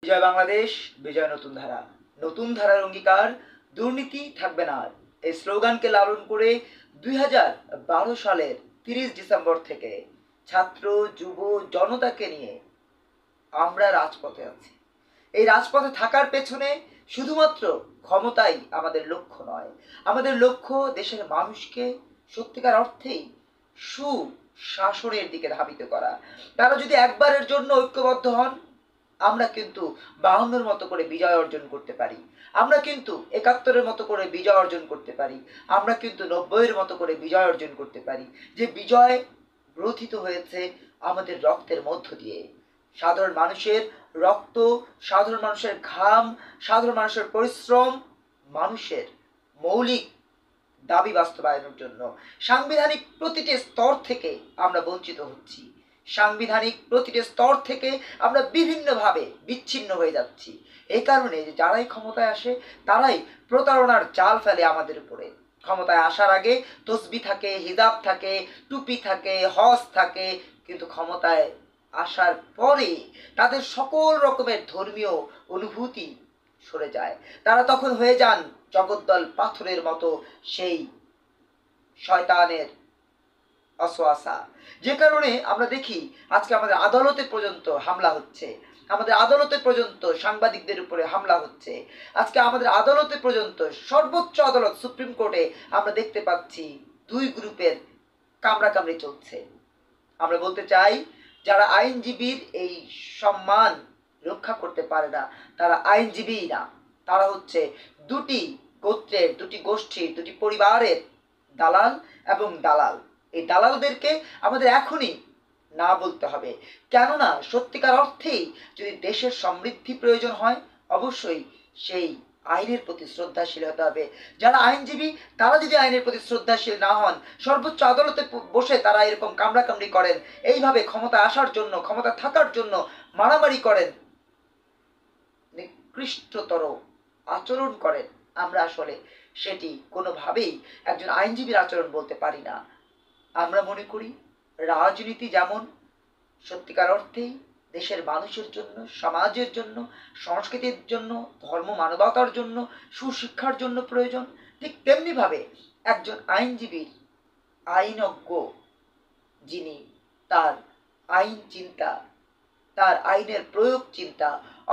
বিজয় বাংলাদেশ, বিজয় নতুন ধারা, নতুন ধারার অঙ্গীকার, দুর্নীতি থাকবে না। এই স্লোগানকে লালন করে 2012 সালের 30 ডিসেম্বর থেকে ছাত্র যুব জনতাকে নিয়ে আমরা রাজপথে আছি। এই রাজপথে থাকার পেছনে শুধুমাত্র ক্ষমতাই আমাদের লক্ষ্য নয়, আমাদের লক্ষ্য দেশের মানুষকে সত্যিকার অর্থেই সুশাসনের দিকে ধাবিত করা। তারা যদি একবারের জন্য ঐক্যবদ্ধ হন, আমরা কিন্তু 52-র মতো করে বিজয় অর্জন করতে পারি, আমরা কিন্তু 71-এর মতো করে বিজয় অর্জন করতে পারি, আমরা কিন্তু 90-এর মতো করে বিজয় অর্জন করতে পারি। যে বিজয় গ্রথিত হয়েছে আমাদের রক্তের মধ্য দিয়ে, সাধারণ মানুষের রক্ত, সাধারণ মানুষের ঘাম, সাধারণ মানুষের পরিশ্রম, মানুষের মৌলিক দাবি বাস্তবায়নের জন্য সাংবিধানিক প্রতিটি স্তর থেকে আমরা বঞ্চিত হচ্ছি। সাংবিধানিক প্রতিটি স্তর থেকে আমরা বিভিন্নভাবে বিচ্ছিন্ন হয়ে যাচ্ছি। এই কারণে যে যারাই ক্ষমতায় আসে তারাই প্রতারণার জাল ফেলে আমাদের উপরে। ক্ষমতায় আসার আগে তসবি থাকে, হিজাব থাকে, টুপি থাকে, হজ থাকে, কিন্তু ক্ষমতায় আসার পরে তাদের সকল রকমের ধর্মীয় অনুভূতি সরে যায়। তারা তখন হয়ে যান জগদ্দল পাথরের মতো সেই শয়তানের অসওয়াসা। যে কারণে আমরা দেখি আজকে আমাদের আদালতে পর্যন্ত হামলা হচ্ছে, আমাদের আদালতে পর্যন্ত সাংবাদিকদের উপরে হামলা হচ্ছে। আজকে আমাদের আদালতে পর্যন্ত, সর্বোচ্চ আদালত সুপ্রিম কোর্টে আমরা দেখতে পাচ্ছি দুই গ্রুপের কামড়াকামড়ি চলছে। আমরা বলতে চাই, যারা আইনজীবীর এই সম্মান রক্ষা করতে পারে না তারা আইনজীবী না, তারা হচ্ছে দুটি গোত্রের, দুটি গোষ্ঠীর, দুটি পরিবারের দালাল এবং দালাল। এই দালালদেরকে আমাদের এখনই না বলতে হবে। কেননা সত্যিকার অর্থেই যদি দেশের সমৃদ্ধি প্রয়োজন হয়, অবশ্যই সেই আইনের প্রতি শ্রদ্ধাশীল হতে হবে। যারা আইনজীবী তারা যদি আইনের প্রতি শ্রদ্ধাশীল না হন, সর্বোচ্চ আদালতে বসে তারা এরকম কামড়াকামড়ি করেন, এইভাবে ক্ষমতা আসার জন্য, ক্ষমতা থাকার জন্য মারামারি করেন, নিকৃষ্টতর আচরণ করেন, আমরা আসলে সেটি কোনোভাবেই একজন আইনজীবীর আচরণ বলতে পারি না। আমরা মনে করি রাজনীতি যেমন সত্যিকার অর্থেই দেশের মানুষের জন্য, সমাজের জন্য, সংস্কৃতির জন্য, ধর্ম মানবতার জন্য, সুশিক্ষার জন্য প্রয়োজন, ঠিক তেমনিভাবে একজন আইনজীবীর, আইনজ্ঞ যিনি, তার আইন চিন্তা, তার আইনের প্রয়োগ চিন্তা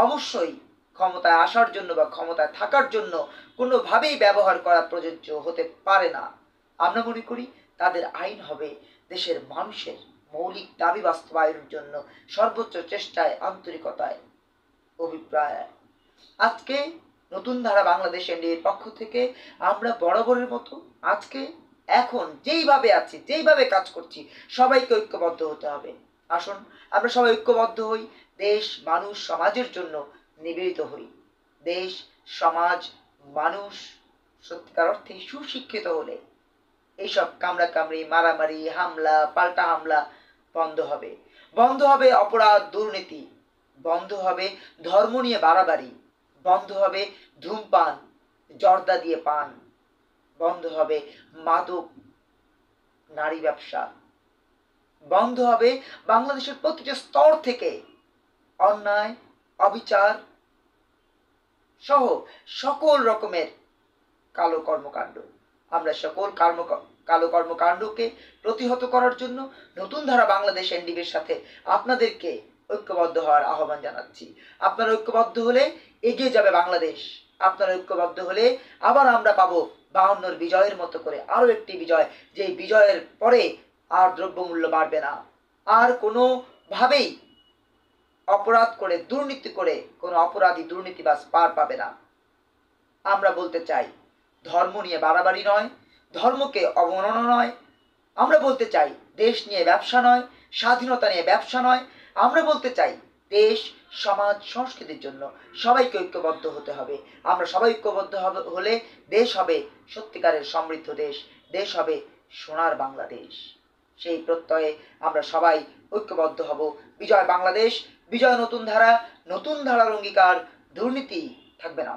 অবশ্যই ক্ষমতায় আসার জন্য বা ক্ষমতায় থাকার জন্য কোনোভাবেই ব্যবহার করা প্রযোজ্য হতে পারে না। আমরা মনে করি তাদের আইন হবে দেশের মানুষের মৌলিক দাবি বাস্তবায়নের জন্য সর্বোচ্চ চেষ্টায়, আন্তরিকতায়, অভিপ্রায়। আজকে নতুন ধারা বাংলাদেশ এনডিএর পক্ষ থেকে আমরা বরাবরের মতো আজকে এখন যেইভাবে আছি, যেইভাবে কাজ করছি, সবাইকে ঐক্যবদ্ধ হতে হবে। আসুন আমরা সবাই ঐক্যবদ্ধ হই, দেশ, মানুষ, সমাজের জন্য নিবেদিত হই। দেশ, সমাজ, মানুষ সত্যিকার অর্থে সুশিক্ষিত হলে এইসব কামড়াকামড়ি, মারামারি, হামলা, পাল্টা হামলা বন্ধ হবে। বন্ধ হবে অপরাধ, দুর্নীতি, বন্ধ হবে ধর্ম নিয়ে বাড়াবাড়ি, বন্ধ হবে ধূমপান, জর্দা দিয়ে পান, বন্ধ হবে মাদক, নারী ব্যবসা, বন্ধ হবে বাংলাদেশের প্রতিটি স্তর থেকে অন্যায়, অবিচার সহ সকল রকমের কালো কর্মকাণ্ড। আমরা সকল কালো কর্মকাণ্ডকে প্রতিহত করার জন্য নতুন ধারা বাংলাদেশ এনডিবির সাথে আপনাদেরকে ঐক্যবদ্ধ হওয়ার আহ্বান জানাচ্ছি। আপনারা ঐক্যবদ্ধ হলে এগিয়ে যাবে বাংলাদেশ। আপনারা ঐক্যবদ্ধ হলে আবার আমরা পাবো 52-র বিজয়ের মতো করে আরও একটি বিজয়, যে বিজয়ের পরে আর দ্রব্যমূল্য বাড়বে না, আর কোনোভাবেই অপরাধ করে, দুর্নীতি করে কোনো অপরাধী, দুর্নীতিবাজ পার পাবে না। আমরা বলতে চাই, ধর্ম নিয়ে বাড়াবাড়ি নয়, ধর্মকে অবমাননা নয়। আমরা বলতে চাই দেশ নিয়ে ব্যবসা নয়, স্বাধীনতা নিয়ে ব্যবসা নয়। আমরা বলতে চাই দেশ, সমাজ, সংস্কৃতির জন্য সবাইকে ঐক্যবদ্ধ হতে হবে। আমরা সবাই ঐক্যবদ্ধ হলে দেশ হবে সত্যিকারের সমৃদ্ধ দেশ, দেশ হবে সোনার বাংলাদেশ। সেই প্রত্যয়ে আমরা সবাই ঐক্যবদ্ধ হব। বিজয় বাংলাদেশ, বিজয় নতুন ধারা, নতুন ধারার অঙ্গীকার, দুর্নীতি থাকবে না।